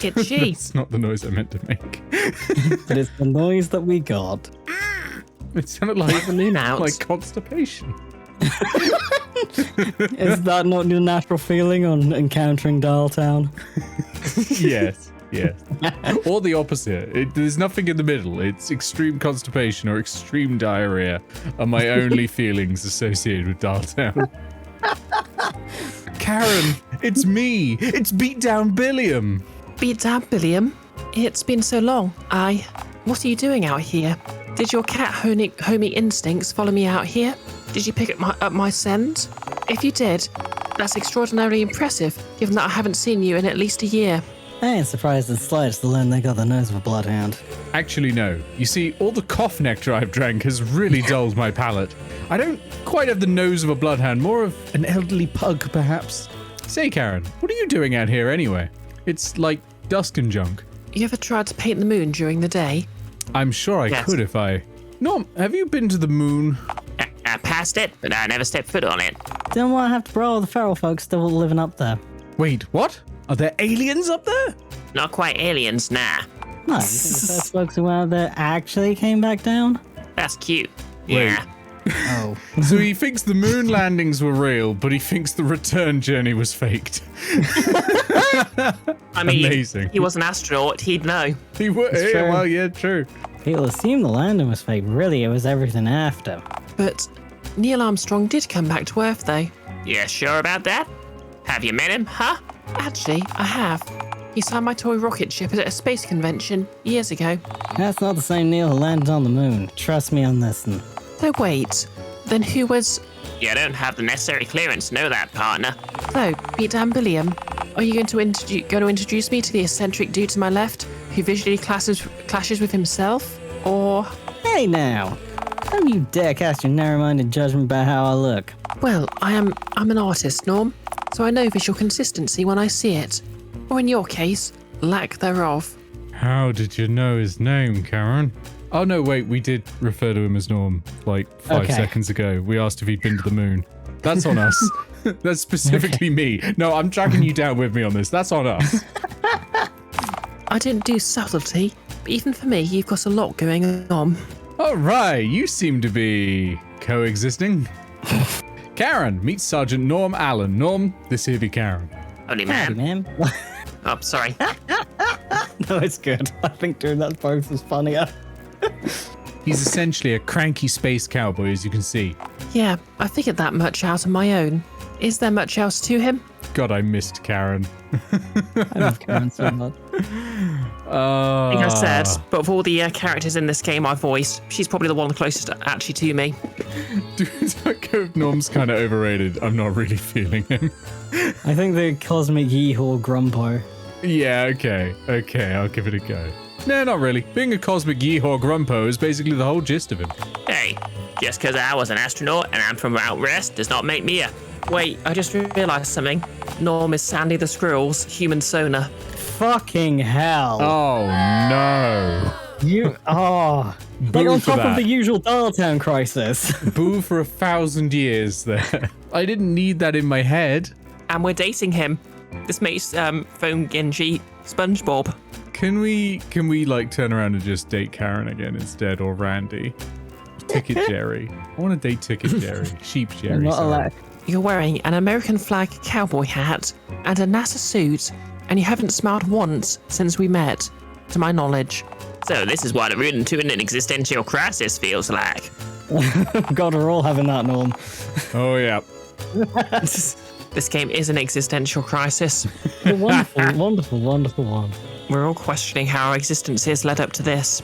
It's she. That's not the noise I meant to make. But it's the noise that we got. It sounded like the moon out. like constipation. Is that not your natural feeling on encountering Dialtown? Yes. Or the opposite. There's nothing in the middle. It's extreme constipation or extreme diarrhea are my only feelings associated with Dialtown. Karen, it's me. It's Beat Down Billiam. Beat down, Billiam. It's been so long. What are you doing out here? Did your cat homey instincts follow me out here? Did you pick up my scent? If you did, that's extraordinarily impressive, given that I haven't seen you in at least a year. I ain't surprised in the slightest to learn they got the nose of a bloodhound. Actually, no. You see, all the cough nectar I've drank has really dulled my palate. I don't quite have the nose of a bloodhound, more of an elderly pug, perhaps. Say, Karen, what are you doing out here anyway? It's like dusk and junk. You ever tried to paint the moon during the day? I'm sure I could if I... Norm, have you been to the moon? I passed it, but I never stepped foot on it. Then why have to borrow the feral folks still living up there? Wait, what? Are there aliens up there? Not quite aliens, nah. No, you think the first folks who went out there actually came back down? That's cute. Wait. Yeah. Oh. So he thinks the moon landings were real, but he thinks the return journey was faked. I mean, amazing. He was an astronaut, he'd know. He would. It's Yeah, true. well, yeah, true. People assume the landing was fake. Really, it was everything after. But Neil Armstrong did come back to Earth, though. You sure about that? Have you met him, huh? Actually, I have. He signed my toy rocket ship at a space convention years ago. That's not the same Neil who landed on the moon. Trust me on this one. No, wait. Then who was... You don't have the necessary clearance to know that, partner. So, Beat Down Billiam, are you going to introduce me to the eccentric dude to my left, who visually clashes with himself? Or... Hey now! Don't you dare cast your narrow-minded judgment about how I look. Well, I'm an artist, Norm, so I know visual consistency when I see it. Or in your case, lack thereof. How did you know his name, Karen? Oh, no, wait, we did refer to him as Norm, like 5 seconds ago. We asked if he'd been to the moon. That's on us. That's specifically me. No, I'm tracking you down with me on this. That's on us. I didn't do subtlety, but even for me, you've got a lot going on. All right, you seem to be coexisting. Karen, meet Sergeant Norm Allen. Norm, this here be Karen. Holy Howdy, man. man. Oh, sorry. No, it's good. I think doing that both is funnier. He's essentially a cranky space cowboy, as you can see. Yeah, I figured that much out on my own. Is there much else to him? God, I missed Karen. I love Karen so much. Like I said, but of all the characters in this game I voiced, she's probably the one closest actually to me. Dude, that go Norm's kind of overrated. I'm not really feeling him. I think the cosmic yeehaw grumpo. Yeah, okay, I'll give it a go. No, not really. Being a cosmic yeehaw grumpo is basically the whole gist of him. Hey, just because I was an astronaut and I'm from out west does not make me a... Wait, I just realised something. Norm is Sandy the Squirrel's human sonar. Fucking hell. Oh, no. You are. Like Boo on for top of that. the usual Dialtown crisis. Boo for 1,000 years there. I didn't need that in my head. And we're dating him. This makes Phone Genji SpongeBob. Can we like turn around and just date Karen again instead, or Randy? Ticket Jerry. I want to date Ticket Jerry. Sheep Jerry. I'm not sorry. allowed. You're wearing an American flag cowboy hat and a NASA suit, and you haven't smiled once since we met, to my knowledge. So this is what a rooted into an existential crisis feels like. God, we're all having that, Norm. Oh, yeah. This game is an existential crisis. A wonderful, wonderful, wonderful one. We're all questioning how our existences led up to this.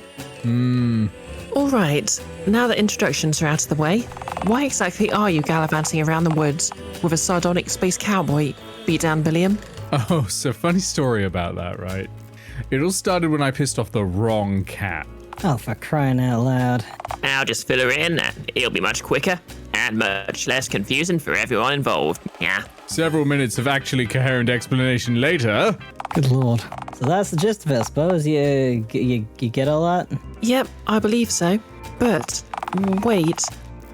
All right, now that introductions are out of the way, why exactly are you gallivanting around the woods with a sardonic space cowboy, Beat Down Billiam? Oh, so funny story about that, right? It all started when I pissed off the wrong cat. Oh, for crying out loud. I'll just fill her in and it'll be much quicker and much less confusing for everyone involved. Yeah. Several minutes of actually coherent explanation later. Good lord. So that's the gist of it, I suppose. You get all that? Yep, I believe so. But, wait,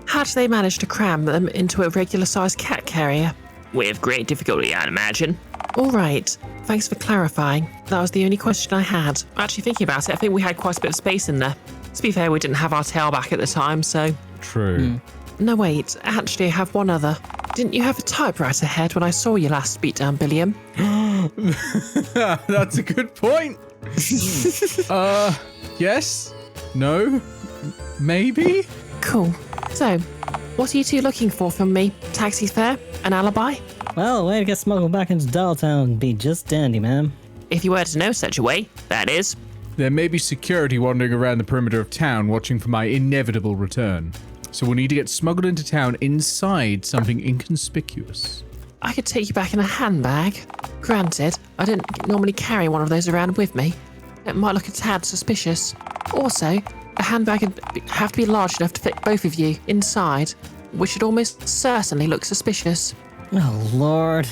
how do they manage to cram them into a regular-sized cat carrier? With great difficulty, I'd imagine. All right. Thanks for clarifying. That was the only question I had. Actually, thinking about it, I think we had quite a bit of space in there. To be fair, we didn't have our tail back at the time, so... True. No, wait. Actually, I have one other. Didn't you have a typewriter head when I saw you last, Beatdown Billiam? That's a good point. Yes? No? Maybe? Cool. So, what are you two looking for from me? Taxi fare? An alibi? Well, way to get smuggled back into Dialtown would be just dandy, man. If you were to know such a way, that is. There may be security wandering around the perimeter of town watching for my inevitable return. So we'll need to get smuggled into town inside something inconspicuous. I could take you back in a handbag. Granted, I didn't normally carry one of those around with me. It might look a tad suspicious. Also, a handbag would have to be large enough to fit both of you inside, which would almost certainly look suspicious. Oh, Lord.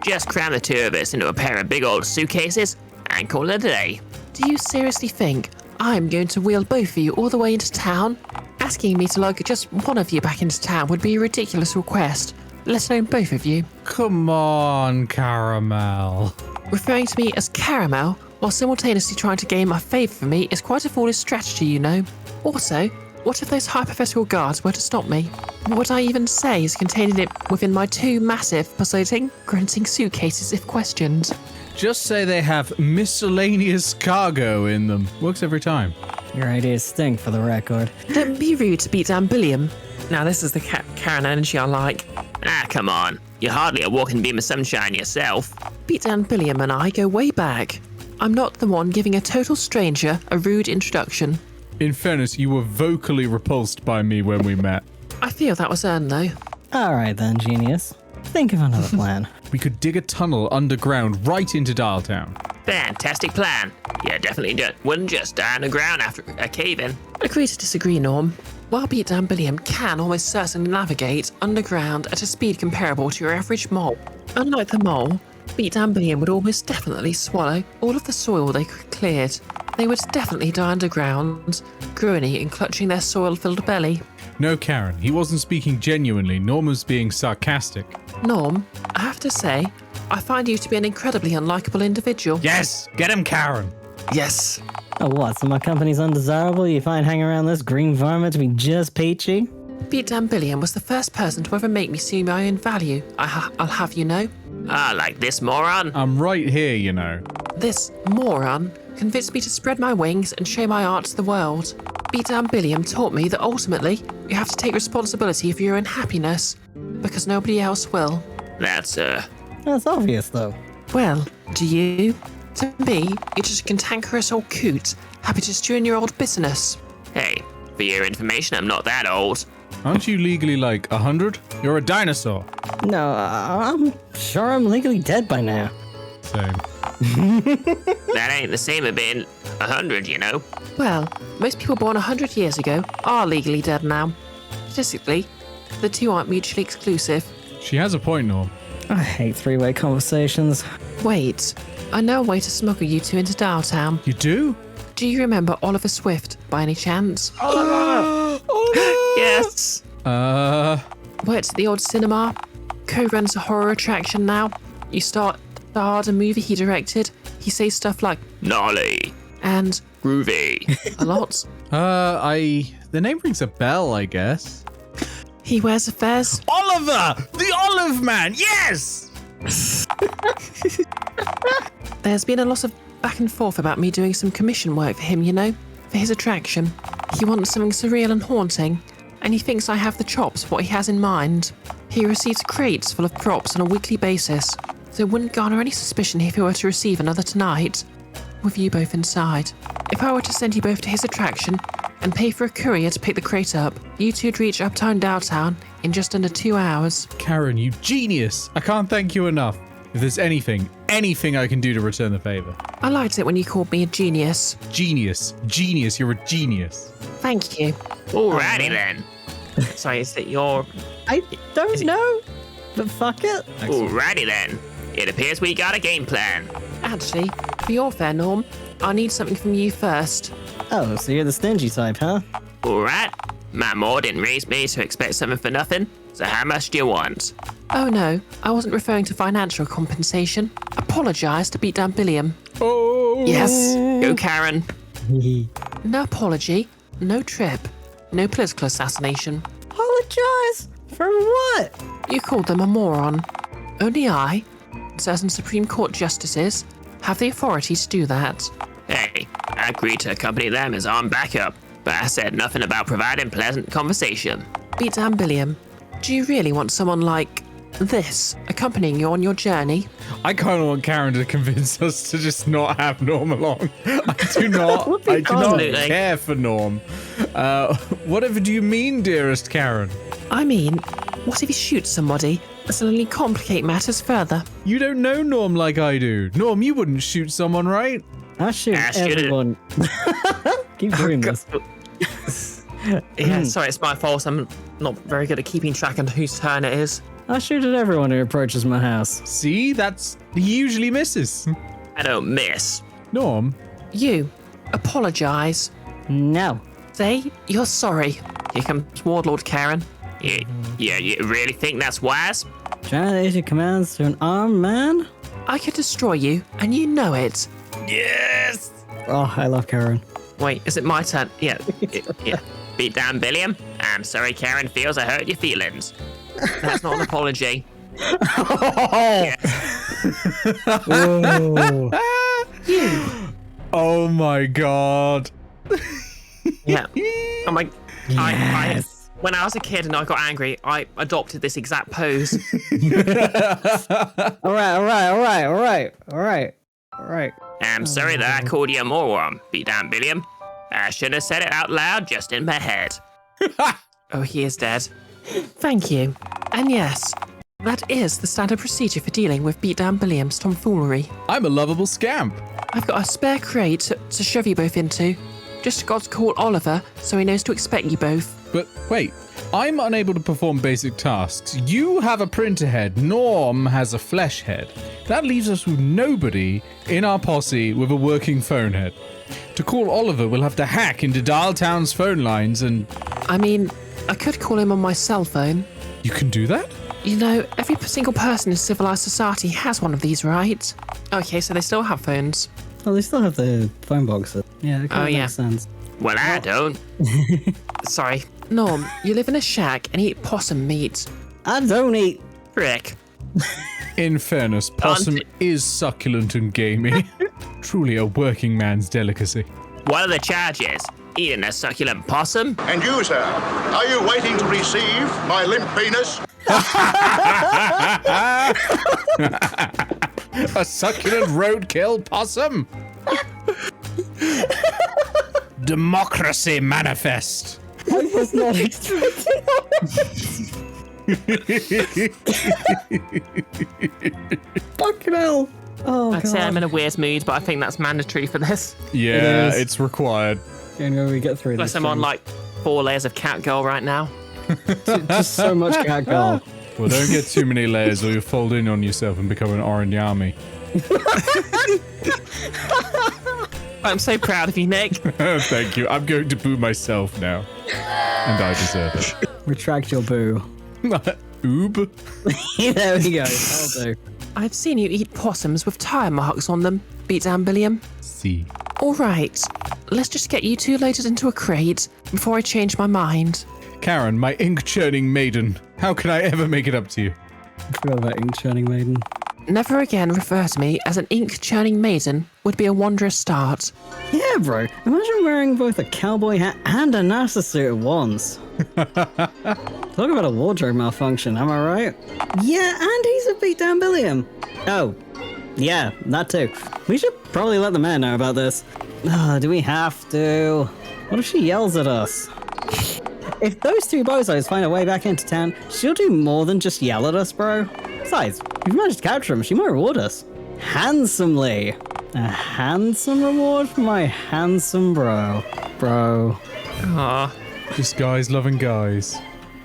Just cram the two of us into a pair of big old suitcases and call it a day. Do you seriously think I'm going to wheel both of you all the way into town? Asking me to lug just one of you back into town would be a ridiculous request, let alone both of you. Come on, Caramel. Referring to me as Caramel while simultaneously trying to gain my favour for me is quite a foolish strategy, you know. Also, what if those hypothetical guards were to stop me? What would I even say is contained within my two massive, pulsating, grunting suitcases if questioned? Just say they have miscellaneous cargo in them. Works every time. Your ideas stink, for the record. Don't be rude to Beatdown Billiam. Now this is the Karen energy I like. Ah, come on. You're hardly a walking beam of sunshine yourself. Beatdown Billiam and I go way back. I'm not the one giving a total stranger a rude introduction. In fairness, you were vocally repulsed by me when we met. I feel that was earned though. Alright then, genius. Think of another plan. We could dig a tunnel underground right into Dialtown. Fantastic plan. You definitely wouldn't just die on the ground after a cave-in. Agree to disagree, Norm. While Beatdown Billiam can almost certainly navigate underground at a speed comparable to your average mole, unlike the mole, Beatdown Billiam would almost definitely swallow all of the soil they cleared. They would definitely die underground, groaning and clutching their soil-filled belly. No, Karen, he wasn't speaking genuinely. Norm was being sarcastic. Norm, I have to say, I find you to be an incredibly unlikable individual. Yes, get him, Karen. Yes. Oh, what? So my company's undesirable? You find hanging around this green varmint to be just peachy? Beatdown Billiam was the first person to ever make me see my own value, I'll have you know. Ah, like this moron? I'm right here, you know. This moron convinced me to spread my wings and show my art to the world. Beatdown Billiam taught me that ultimately you have to take responsibility for your own happiness, because nobody else will. That's obvious, though. Well, do you? To me, you're just a cantankerous old coot, happy to stew in your old business. Hey, for your information, I'm not that old. Aren't you legally like 100? You're a dinosaur. No, I'm sure I'm legally dead by now. Same. That ain't the same as being 100, you know. Well, most people born 100 years ago are legally dead now. Statistically, the two aren't mutually exclusive. She has a point, Norm. I hate three-way conversations. Wait, I know a way to smuggle you two into Dialtown. You do? Do you remember Oliver Swift, by any chance? Yes. Works at the old cinema, co-runs a horror attraction now. You starred a movie he directed. He says stuff like Gnarly. and Groovy. a lot. The name rings a bell, I guess. He wears a fez. Oliver! The Olive Man! Yes! There's been a lot of back and forth about me doing some commission work for him, you know, for his attraction. He wants something surreal and haunting, and he thinks I have the chops for what he has in mind. He receives crates full of props on a weekly basis, so it wouldn't garner any suspicion if he were to receive another tonight, with you both inside. If I were to send you both to his attraction and pay for a courier to pick the crate up, you two'd reach Uptown Dialtown in just under 2 hours. Karen, you genius! I can't thank you enough. If there's anything I can do to return the favor. I liked it when you called me a genius. Genius, you're a genius. Thank you. Alrighty then. Sorry, is it your... I don't know, but fuck it. Alrighty then. It appears we got a game plan. Actually, for your fair, Norm, I need something from you first. Oh, so you're the stingy type, huh? Alright. My mom didn't raise me to expect something for nothing. So how much do you want? Oh no, I wasn't referring to financial compensation. Apologise to beat down Billiam. Oh. Yes. Go, Karen. No apology, no trip, no political assassination. Apologize? For what? You called them a moron. Only I, and certain Supreme Court justices, have the authority to do that. Hey, I agreed to accompany them as armed backup, but I said nothing about providing pleasant conversation. Beat down Billiam. Do you really want someone like this accompanying you on your journey? I kind of want Karen to convince us to just not have Norm along. I do not. I do not Absolutely. care for Norm. Whatever do you mean, dearest Karen? I mean, what if he shoots somebody? This'll only complicate matters further. You don't know Norm like I do. Norm, you wouldn't shoot someone, right? I shoot I shoot it. everyone. Keep doing this. Yeah, sorry, it's my fault. I'm not very good at keeping track of whose turn it is. I shoot at everyone who approaches my house. See, he usually misses. I don't miss. Norm, You, apologise. No. Say you're sorry. Here comes Warlord Karen. Yeah, you really think that's wise? Trying to issue commands to an armed man? I could destroy you, and you know it. Yes! Oh, I love Karen. Wait, is it my turn? Yeah. Yeah. Beat down Billiam. I'm sorry Karen feels I hurt your feelings. That's not an apology. Oh. oh my god. Yeah. Oh my. Yes. When I was a kid and I got angry, I adopted this exact pose. All right. I'm sorry that I called you a moron. Beat down Billiam. I should have said it out loud just in my head. Oh, he is dead. Thank you. And yes, that is the standard procedure for dealing with beatdown Billiam's tomfoolery. I'm a lovable scamp. I've got a spare crate to shove you both into. Just got to call Oliver so he knows to expect you both. But wait, I'm unable to perform basic tasks. You have a printer head. Norm has a flesh head. That leaves us with nobody in our posse with a working phone head. To call Oliver, we'll have to hack into Dialtown's phone lines and... I mean, I could call him on my cell phone. You can do that? You know, every single person in civilized society has one of these, right? Okay, so they still have phones. Oh, they still have the phone boxes. Yeah, that kind of yeah. makes sense. Well, I don't. Sorry. Norm, you live in a shack and eat possum meat. I don't eat. Frick. In fairness, possum is succulent and gamey. Truly a working man's delicacy. What are the charges? Eating a succulent possum? And you, sir, are you waiting to receive my limp penis? A succulent roadkill possum. Democracy manifest. I was not expecting Fucking hell. Oh, I'd say I'm in a weird mood, but I think that's mandatory for this. Yeah, It is. it's required. And when we get through Plus, this, I'm on like 4 layers of Catgirl right now. just so much catgirl. Well, don't get too many layers or you'll fold in on yourself and become an orange army. I'm so proud of you, Nick. Thank you. I'm going to boo myself now. And I deserve Retract your boo. it. Oob. There we go. That'll do. I've seen you eat possums with tire marks on them, beatdown Billiam. See. All right, let's just get you two loaded into a crate before I change my mind. Karen, my ink-churning maiden. How can I ever make it up to you? I forgot about ink churning maiden. Never again refer to me as an ink-churning maiden would be a wondrous start. Yeah, bro. Imagine wearing both a cowboy hat and a NASA suit at once. Talk about a wardrobe malfunction, am I right? Yeah, and he's a beatdown Billiam. Oh, yeah, that too. We should probably let the mayor know about this. Do we have to? What if she yells at us? If those two bozos find a way back into town, she'll do more than just yell at us, bro. Besides, if we manage to capture him, she might reward us. Handsomely. A handsome reward for my handsome bro. Bro. Aw, Just guys loving guys.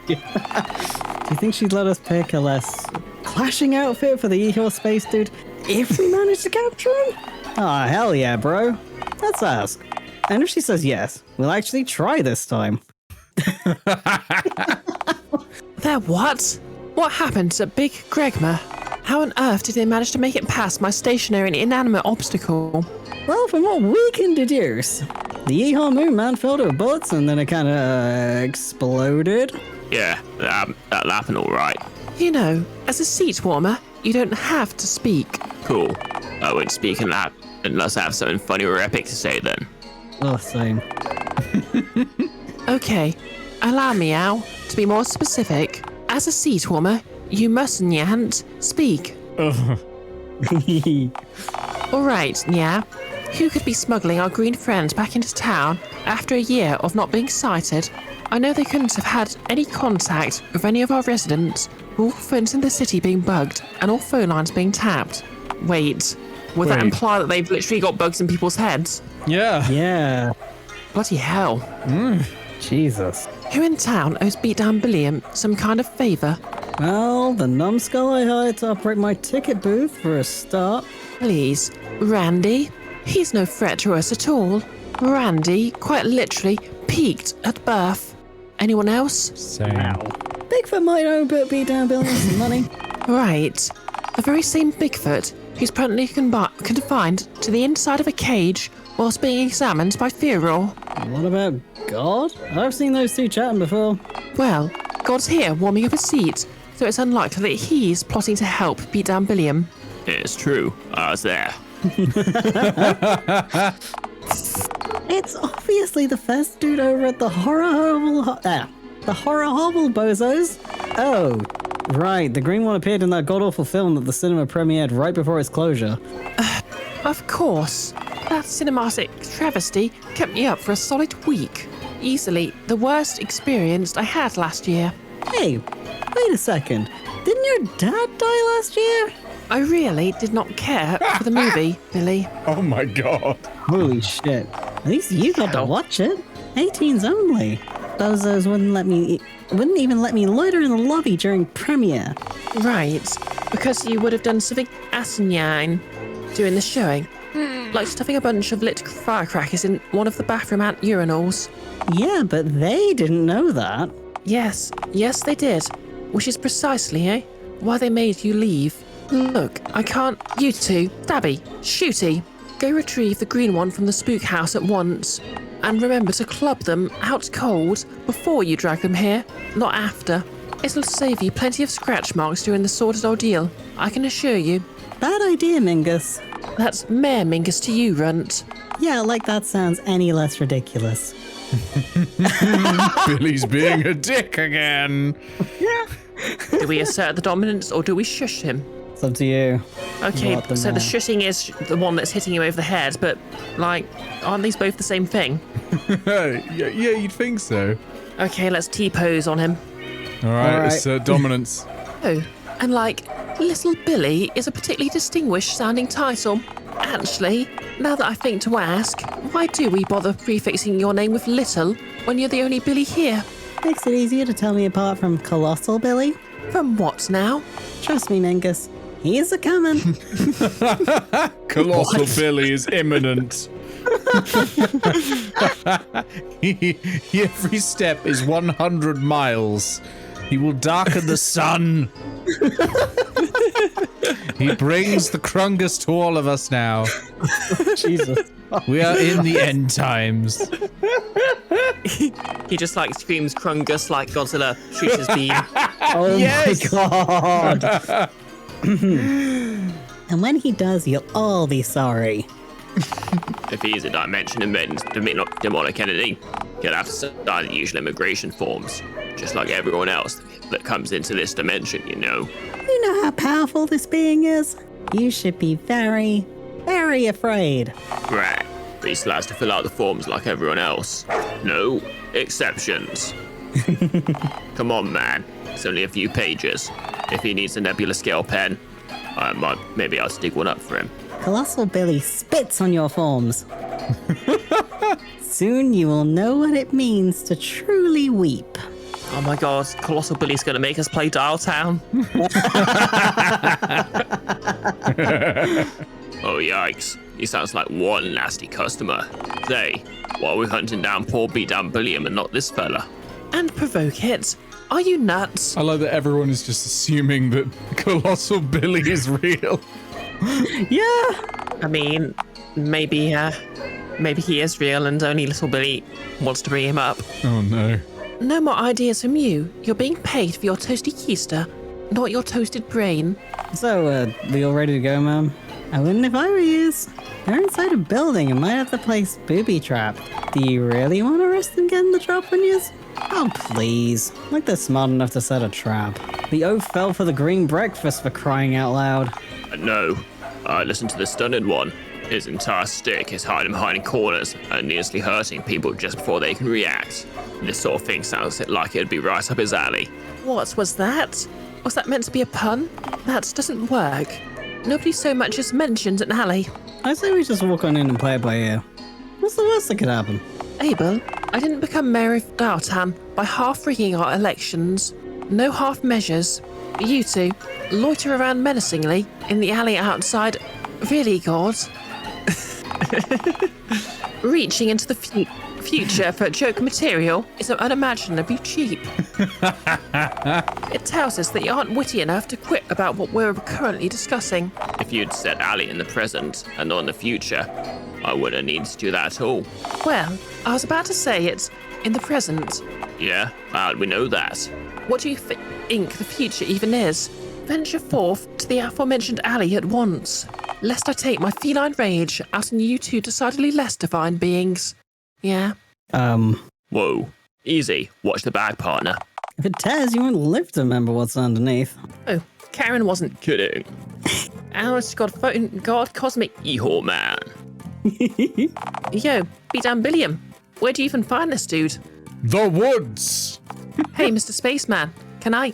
Do you think she'd let us pick a less clashing outfit for the E-Horse space dude if we manage to capture him? Oh, hell yeah, bro. Let's ask. And if she says yes, we'll actually try this time. they're what? What happened to Big Gregma? How on earth did they manage to make it past my stationary and inanimate obstacle? Well, from what we can deduce, the Yeehaw Moon Man filled it with bullets and then it kind of exploded. Yeah, that'll happen all right. You know, as a seat warmer, you don't have to speak. Cool. I won't speak in that unless I have something funny or epic to say then. Oh, same. Okay, allow me, Al, to be more specific. As a seat warmer, you mustn't speak. All right, yeah. Who could be smuggling our green friends back into town after a year of not being sighted? I know they couldn't have had any contact with any of our residents, all phones in the city being bugged and all phone lines being tapped. Wait, would that Wait. imply that they've literally got bugs in people's heads? Yeah. Yeah. Bloody hell. Jesus. Who in town owes Beatdown Billiam some kind of favour? Well, the numbskull I hired to operate my ticket booth for a start. Please, Randy? He's no threat to us at all. Randy, quite literally, peaked at birth. Anyone else? Same. Bigfoot might owe Beatdown Billion some money. Right. The very same Bigfoot who's permanently confined to the inside of a cage whilst being examined by Fearor. What about God? I've seen those two chatting before. Well, God's here warming up a seat, so it's unlikely that he's plotting to help Beatdown Billiam. It's true. I was there. It's obviously the first dude over at the the Horror Hovel bozos. Oh, right. The green one appeared in that god-awful film that the cinema premiered right before its closure. Of course. That cinematic travesty kept me up for a solid week. Easily the worst experience I had last year. Hey, wait a second. Didn't your dad die last year? I really did not care for the movie, Billy. Oh my god. Holy shit. At least you got to Hell. watch it. 18s only. Bozos wouldn't even let me loiter in the lobby during premiere. Right, because you would have done something asinine during the showing. Like stuffing a bunch of lit firecrackers in one of the bathroom ant urinals. Yeah, but they didn't know that. Yes, they did. Which is precisely, why they made you leave. Look, I can't... You two, Dabby, Shooty, go retrieve the green one from the spook house at once. And remember to club them out cold before you drag them here, not after. It'll save you plenty of scratch marks during the sordid ordeal, I can assure you. Bad idea, Mingus. That's Mayor Mingus to you, Runt. Yeah, like that sounds any less ridiculous. Billy's being a dick again. Do we assert the dominance or do we shush him? It's up to you. Okay, What the so the man? shushing is the one that's hitting you over the head, but, like, aren't these both the same thing? Yeah, you'd think so. Okay, let's T-pose on him. All right, All it's dominance. Oh, and like, Little Billy is a particularly distinguished sounding title. Actually, now that I think to ask, why do we bother prefixing your name with Little when you're the only Billy here? Makes it easier to tell me apart from Colossal Billy. From what now? Trust me, Mingus. He's a-coming. Colossal Billy is imminent. Every step is 100 miles. He will darken the sun. He brings the Krungus to all of us now. Jesus. We are in the end times. He just like screams Krungus like Godzilla shoots his beam. Oh Yes! my god. And when he does, you'll all be sorry. If he's a dimension demonic entity, he'll have to sign the usual immigration forms, just like everyone else that comes into this dimension, you know. You know how powerful this being is? You should be very, very afraid. Right, but he still has to fill out the forms like everyone else. No exceptions. Come on, man. It's only a few pages. If he needs a nebula scale pen, maybe I'll stick one up for him. Colossal Billy spits on your forms. Soon you will know what it means to truly weep. Oh my god, Colossal Billy's gonna make us play Dialtown. Oh, yikes. He sounds like one nasty customer. Say, why are we hunting down poor beat-down Billiam and not this fella? And provoke it. Are you nuts? I like that everyone is just assuming that Colossal Billy is real. Yeah. I mean, maybe he is real and only little Billy wants to bring him up. Oh no. No more ideas from you. You're being paid for your toasty keister, not your toasted brain. So, we all ready to go, ma'am? I wouldn't if I were you. They're inside a building and might have the place booby-trapped. Do you really want to risk them getting the drop on you? Oh, please. Like they're smart enough to set a trap. The oaf fell for the green breakfast, for crying out loud. No, I listened to the stunning one. His entire stick is hiding behind corners and nearly hurting people just before they can react. This sort of thing sounds like it'd be right up his alley. What was that? Was that meant to be a pun? That doesn't work. Nobody so much as mentioned an alley. I say we just walk on in and play it by ear. What's the worst that could happen? Abel, I didn't become mayor of Dialtown by half-rigging our elections. No half measures. You two loiter around menacingly in the alley outside. Really, God? Reaching into the future for joke material is unimaginably cheap. It tells us that you aren't witty enough to quip about what we're currently discussing. If you'd said alley in the present and not in the future, I wouldn't need to do that at all. Well, I was about to say it's in the present. Yeah, how'd we know that? What do you think the future even is? Venture forth to the aforementioned alley at once, lest I take my feline rage out on you two decidedly less divine beings. Yeah? Whoa, easy. Watch the bag, partner. If it tears, you won't live to remember what's underneath. Oh, Karen wasn't. Kidding. Honest God, cosmic. Yeehaw, man. Yo, beat down Billiam. Where do you even find this dude? The woods! Hey, Mr. Spaceman, can I,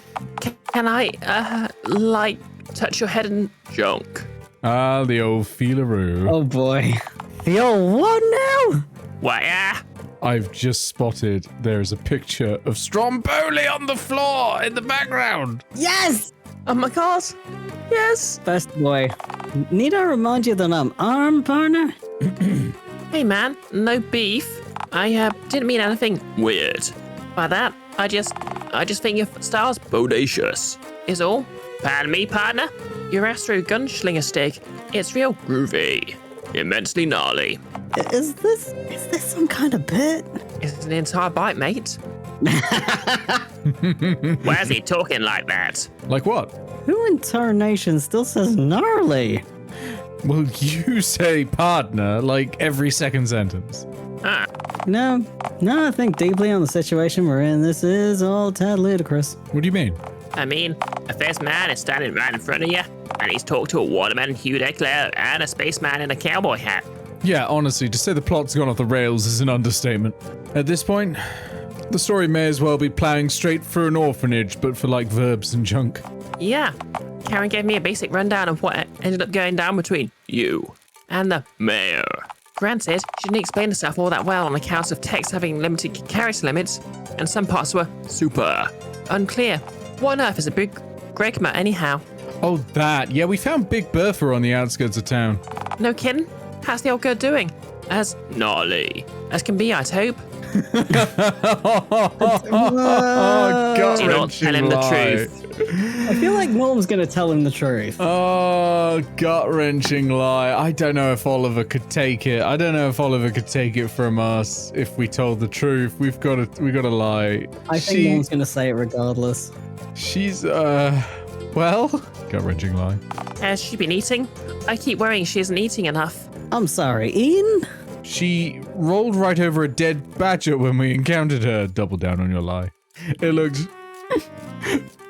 touch your head and... Junk. Ah, the old feelaroo. Oh boy. The old what now? What, yeah? I've just spotted there's a picture of Stromboli on the floor in the background. Yes! Oh my God. Yes. Best boy. Need I remind you that I'm armed, partner? Hey, man, no beef. I, didn't mean anything Weird. by that. I just think your style's Bodacious. is all. Pardon me, partner? Your Astro Gunslinger stick. It's real. Groovy. Immensely gnarly. Is this some kind of bit? It's an entire bite, mate. Why is he talking like that? Like what? Who in tarnation still says gnarly? Well, you say partner like every second sentence. No, I think deeply on the situation we're in. This is all tad ludicrous. What do you mean? I mean, if this man is standing right in front of you, and he's talked to a waterman, Hugh Declare, and a spaceman in a cowboy hat. Yeah, honestly, to say the plot's gone off the rails is an understatement. At this point, the story may as well be plowing straight through an orphanage, but for like verbs and junk. Yeah. Karen gave me a basic rundown of what ended up going down between You. and the... Mayor. Granted, she didn't explain herself all that well on account of text having limited character limits, and some parts were Super. unclear. What on earth is a big Gregma anyhow? Oh, that. Yeah, we found Big Bertha on the outskirts of town. No kidding? How's the old girl doing? As Gnarly. can be, I'd hope. Oh, Do not tell him the truth. I feel like Norm's gonna tell him the truth. Oh, gut-wrenching lie. I don't know if Oliver could take it. I don't know if Oliver could take it from us if we told the truth. We've got to lie. I think Norm's gonna say it regardless. She's, well, gut-wrenching lie. Has she been eating? I keep worrying she isn't eating enough. I'm sorry, Ian? She rolled right over a dead badger when we encountered her. Double down on your lie. It looks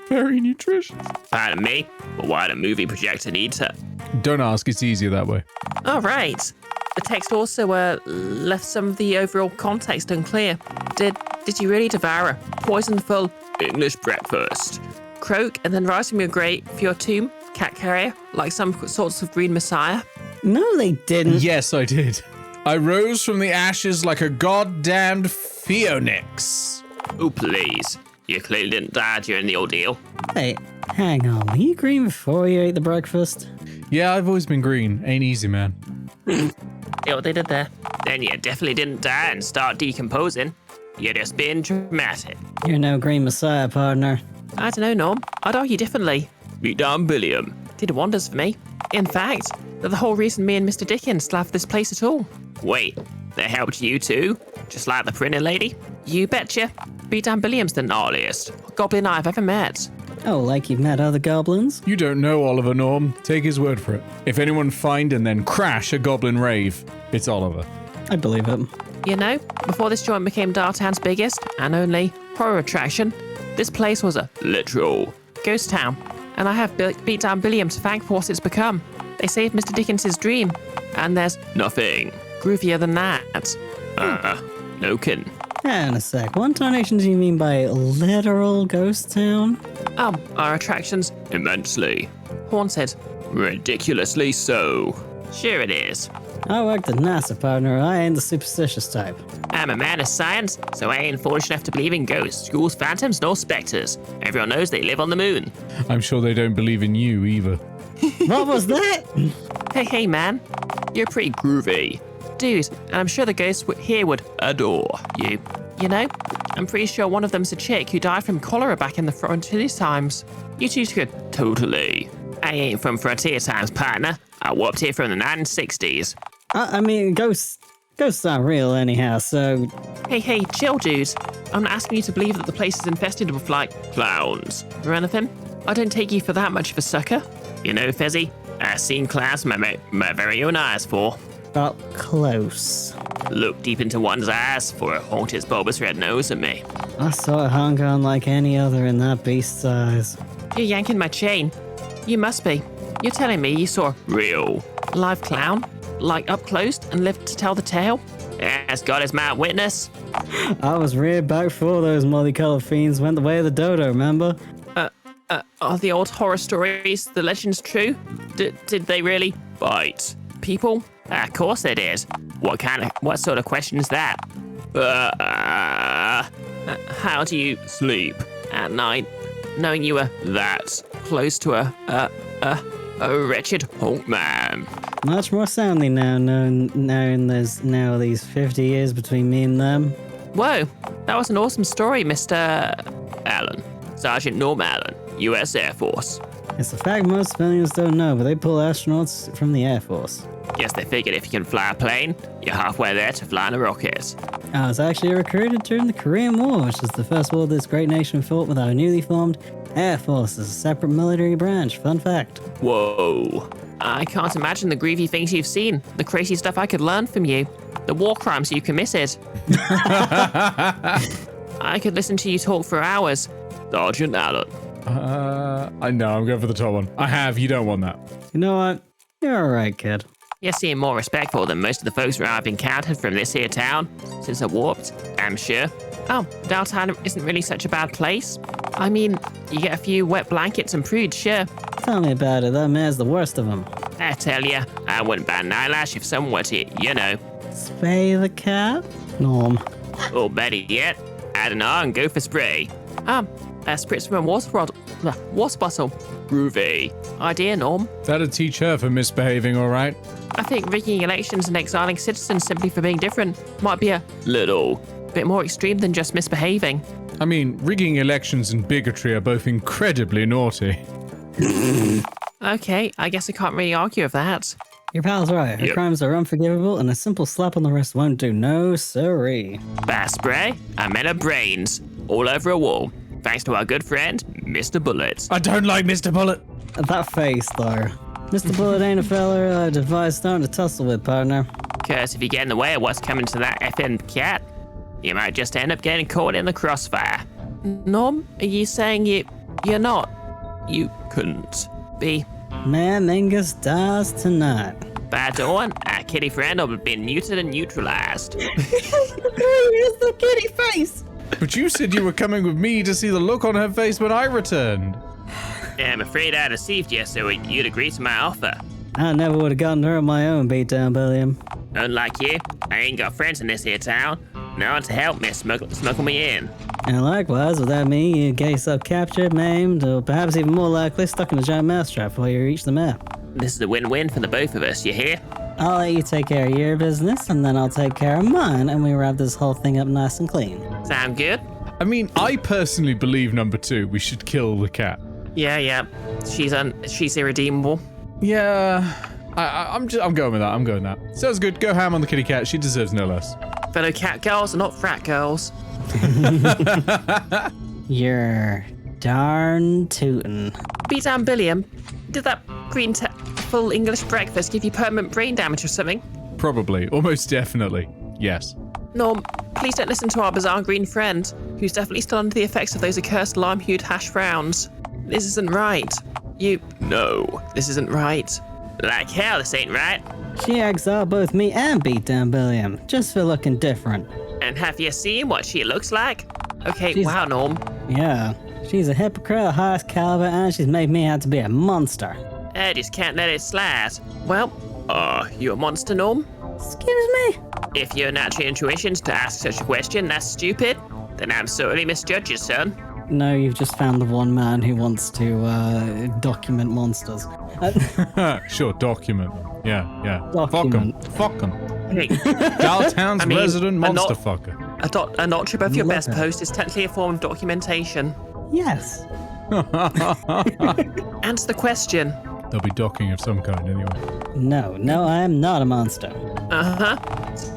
very nutritious. Pardon me, but why the movie projector needs her? Don't ask, it's easier that way. All right. The text also left some of the overall context unclear. Did you really devour a poisonful English breakfast. croak and then rise from your grave for your tomb, cat carrier, like some sorts of green messiah? No, they didn't. Yes, I did. I rose from the ashes like a goddamned phoenix. Oh, please. You clearly didn't die during the ordeal. Wait, hang on. Were you green before you ate the breakfast? Yeah, I've always been green. Ain't easy, man. See what they did there? Then you definitely didn't die and start decomposing. You're just being dramatic. You're no green messiah, partner. I don't know, Norm. I'd argue differently. Beat down Billiam. Did wonders for me. In fact, they're the whole reason me and Mr. Dickens left this place at all. Wait, they helped you too? Just like the printing lady? You betcha. Beat down Billiam's the gnarliest goblin I've ever met. Oh, like you've met other goblins? You don't know Oliver, Norm. Take his word for it. If anyone find and then crash a goblin rave, it's Oliver. I believe it. You know, before this joint became Dialtown's biggest and only horror attraction, this place was a Literal. ghost town. And I have beat down Billiam to thank for what it's become. They saved Mr. Dickens's dream. And there's Nothing. groovier than that. No kidding. Hang on a sec. What intonation do you mean by literal ghost town? Our attractions Immensely. haunted. Ridiculously so. Sure it is. I worked at NASA, partner. I ain't the superstitious type. I'm a man of science, so I ain't foolish enough to believe in ghosts, ghouls, phantoms, nor specters. Everyone knows they live on the moon. I'm sure they don't believe in you either. What was that? Hey, man. You're pretty groovy. Dude, and I'm sure the ghosts here would Adore you. You know, I'm pretty sure one of them's a chick who died from cholera back in the frontier times. You two could. Totally. I ain't from frontier times, partner. I warped here from the 1960s. I mean, ghosts aren't real anyhow, so... Hey, chill, dude. I'm not asking you to believe that the place is infested with, Clowns. or anything. I don't take you for that much of a sucker. You know, Fezzy, I've seen clowns with my very own eyes for. Up close. Look deep into one's eyes for a haunted bulbous red nose at me. I saw it hung on like any other in that beast's eyes. You're yanking my chain. You must be. You're telling me you saw Real. a live clown, up close, and lived to tell the tale? As God is my witness. I was reared back before those multicolored fiends went the way of the dodo, remember? Are the old horror stories, the legends true? Did they really Bite. people? Of course it is. What sort of question is that? How do you Sleep. at night, knowing you were That. close to a wretched honk man. Much more soundly now, knowing there's now these 50 years between me and them. Whoa, that was an awesome story, Mr. Allen. Sergeant Norm Allen, U.S. Air Force. It's a fact most civilians don't know, but they pull astronauts from the Air Force. Guess they figured if you can fly a plane, you're halfway there to flying a rocket. I was actually recruited during the Korean War, which is the first war this great nation fought with our newly formed Air Force as a separate military branch. Fun fact. Whoa. I can't imagine the groovy things you've seen, the crazy stuff I could learn from you, the war crimes you committed. I could listen to you talk for hours. Sergeant Allen. I know, I'm going for the top one. I have, you don't want that. You know what? You're alright, kid. You seem more respectful than most of the folks I've encountered from this here town since I warped, I'm sure. Oh, Dialtown isn't really such a bad place. I mean, you get a few wet blankets and prude, sure. Tell me about it. That man's the worst of them. I tell ya, I wouldn't bat an eyelash if someone were to, Spay the cat? Norm. or better yet, add an R and go for spray. A spritz from a water bottle. Groovy. Idea, Norm. That'd teach her for misbehaving, all right? I think rigging elections and exiling citizens simply for being different might be a Little. bit more extreme than just misbehaving. I mean, rigging elections and bigotry are both incredibly naughty. Okay, I guess I can't really argue with that. Your pal's right. Her Yep. crimes are unforgivable, and a simple slap on the wrist won't do. No siree. By spray, I meant her brains all over a wall. Thanks to our good friend, Mr. Bullet. I don't like Mr. Bullet. That face, though. Mr. Bullet ain't a feller I'd advise starting to tussle with, partner. Cause if you get in the way of what's coming to that effing cat, you might just end up getting caught in the crossfire. Norm, are you saying you're not? You couldn't. Be Man, Mingus dies tonight. By dawn, our kitty friend will be neutered and neutralized. Here's the kitty face. But you said you were coming with me to see the look on her face when I returned. I'm afraid I deceived you, so you'd agree to my offer. I never would have gotten her on my own, beat down Billiam. Unlike you, I ain't got friends in this here town. No one to help me smuggle me in. And likewise, without me, you'd get yourself captured, maimed, or perhaps even more likely stuck in a giant mousetrap before you reach the map. This is a win-win for the both of us, you hear? I'll let you take care of your business, and then I'll take care of mine, and we wrap this whole thing up nice and clean. Sound good? I mean, I personally believe number 2, we should kill the cat. Yeah. She's irredeemable. Yeah, I'm going with that. I'm going with that. Sounds good. Go ham on the kitty cat. She deserves no less. Fellow cat girls are not frat girls. You're darn tootin'. Be damn Billiam. Did that full English breakfast give you permanent brain damage or something? Probably. Almost definitely. Yes. Norm, please don't listen to our bizarre green friend, who's definitely still under the effects of those accursed lime-hued hash browns. This isn't right. No. This isn't right. Like hell, this ain't right. She exiled both me and Beatdown Billiam, just for looking different. And have you seen what she looks like? Okay, She's- wow, Norm. Yeah, she's a hypocrite of highest caliber, and she's made me out to be a monster. I just can't let it slide. Well, you a monster, Norm? Excuse me? If your natural intuitions to ask such a question that's stupid, then I'm sorely misjudged you, son. No, you've just found the one man who wants to document monsters. Sure, document them. Yeah. Document. Fuck them. Hey, Dialtown's I mean, resident a monster not- fucker. a notch above your Love best it. post is technically a form of documentation. Yes. Answer the question. There'll be docking of some kind anyway. No, I am not a monster.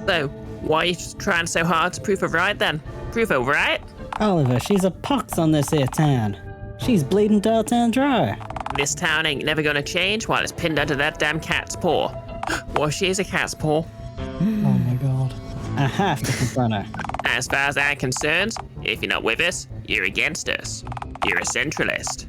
So, why are you trying so hard to prove her right then? Prove her right? Oliver, she's a pox on this here town. She's bleeding Dialtown dry. This town ain't never gonna change while it's pinned under that damn cat's paw. Well, she is a cat's paw. Oh my god. I have to confront her. As far as I'm concerned, if you're not with us, you're against us. You're a centralist.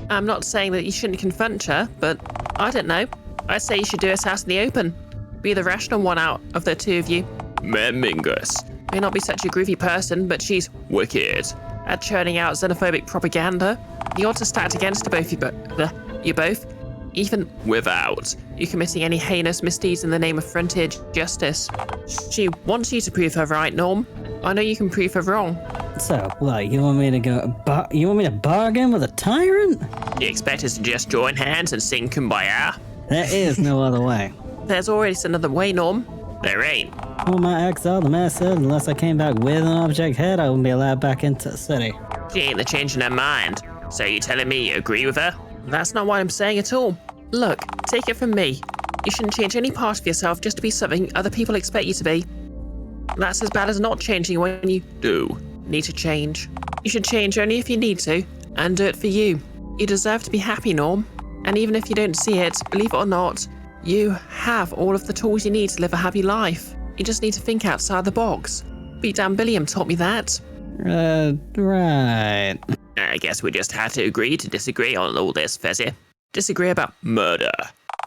I'm not saying that you shouldn't confront her, but I don't know. I'd say you should do us out in the open. Be the rational one out of the two of you. Mingus. May not be such a groovy person, but she's Wicked. at churning out xenophobic propaganda. The odds are stacked against you both. Even Without. you committing any heinous misdeeds in the name of frontier justice. She wants you to prove her right, Norm. I know you can prove her wrong. So, what, you want me to bargain with a tyrant? You expect us to just join hands and sing Kumbaya? There is no other way. There's always another way, Norm. There ain't. On my exile, the mayor said unless I came back with an object head, I wouldn't be allowed back into the city. She ain't the change in her mind. So you telling me you agree with her? That's not what I'm saying at all. Look, take it from me. You shouldn't change any part of yourself just to be something other people expect you to be. That's as bad as not changing when you Do. need to change. You should change only if you need to, and do it for you. You deserve to be happy, Norm. And even if you don't see it, believe it or not, you have all of the tools you need to live a happy life. You just need to think outside the box. Beatdown Billiam taught me that. Right. I guess we just had to agree to disagree on all this, Fezzy. Disagree about Murder.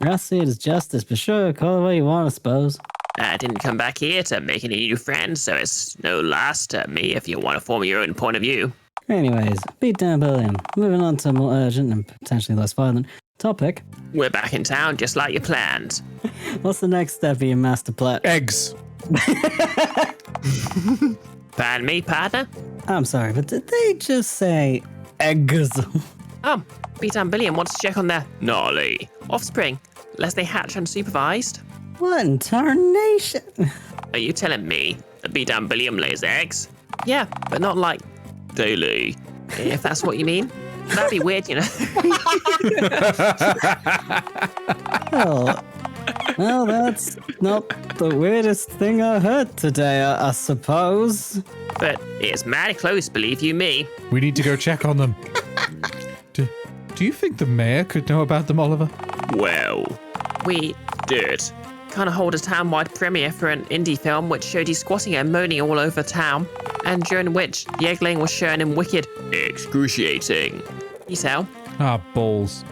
I see it as justice, but sure, call it what you want, I suppose. I didn't come back here to make any new friends, so it's no loss to me if you want to form your own point of view. Anyways, Beatdown Billiam. Moving on to a more urgent and potentially less violent topic. We're back in town just like you planned. What's the next step of your master plan? Eggs. Pardon me, partner? I'm sorry, but did they just say eggs? Beatdown Billiam wants to check on their Gnarly. offspring, lest they hatch unsupervised. What in tarnation? Are you telling me that B-Down Billiam lays eggs? Yeah, but not like, Daily. if that's what you mean. That'd be weird, you know. Well, that's not the weirdest thing I heard today, I suppose. But it's mighty close, believe you me. We need to go check on them. Do you think the mayor could know about them, Oliver? Well, We did. kind of hold a town-wide premiere for an indie film which showed you squatting and moaning all over town, and during which the egg-laying was shown in wicked Excruciating. detail. Ah, balls.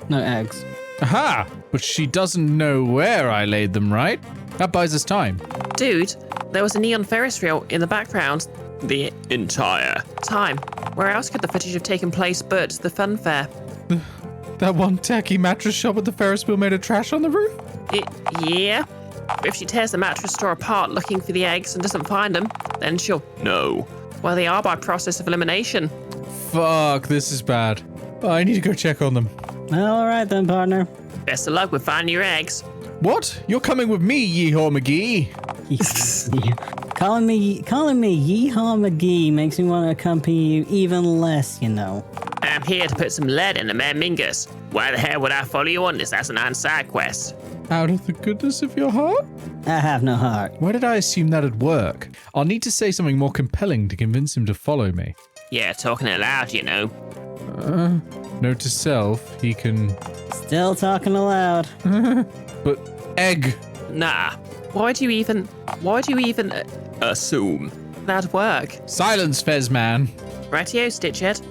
No eggs. Aha! But she doesn't know where I laid them, right? That buys us time. Dude, there was a neon Ferris wheel in the background. The entire. Time. Where else could the footage have taken place but the funfair? That one tacky mattress shop with the Ferris wheel made of trash on the roof? Yeah. If she tears the mattress store apart looking for the eggs and doesn't find them, then she'll... No. Well, they are by process of elimination. Fuck, this is bad. I need to go check on them. Well, alright then, partner. Best of luck with finding your eggs. What? You're coming with me, Yeehaw McGee. calling me Yeehaw McGee makes me want to accompany you even less, you know. I'm here to put some lead in the man Mingus. Why the hell would I follow you on this asinine side quest? Out of the goodness of your heart? I have no heart. Why did I assume that'd work? I'll need to say something more compelling to convince him to follow me. Yeah, talking aloud, you know. Note to self, he can... Still talking aloud. But egg. Nah. Why do you even Assume. that work? Silence, Fez man. Rightio, Stitchhead.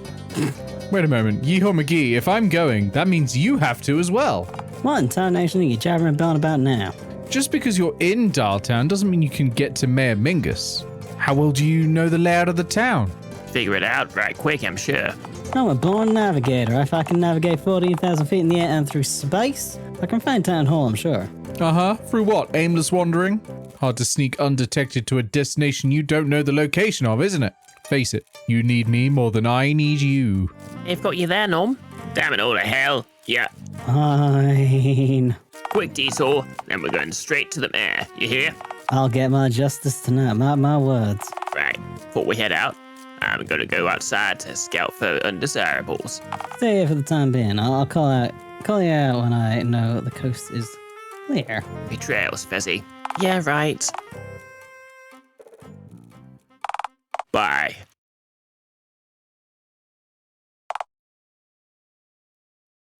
Wait a moment, Yeehaw McGee, if I'm going, that means you have to as well. What in tarnation are you jabbering on about now? Just because you're in Dialtown doesn't mean you can get to Mayor Mingus. How well do you know the layout of the town? Figure it out right quick, I'm sure. I'm a born navigator. If I can navigate 14,000 feet in the air and through space, I can find Town Hall, I'm sure. Uh-huh, through what? Aimless wandering? Hard to sneak undetected to a destination you don't know the location of, isn't it? Face it, you need me more than I need you. They've got you there, Norm. Damn it all to hell. Yeah. Fine. Quick detour, then we're going straight to the mayor. You hear? I'll get my justice tonight, mark my words. Right. Before we head out, I'm gonna go outside to scout for undesirables. Stay here for the time being. I'll call you out when I know the coast is clear. Betrayals, Fezzy. Yeah, right. Bye.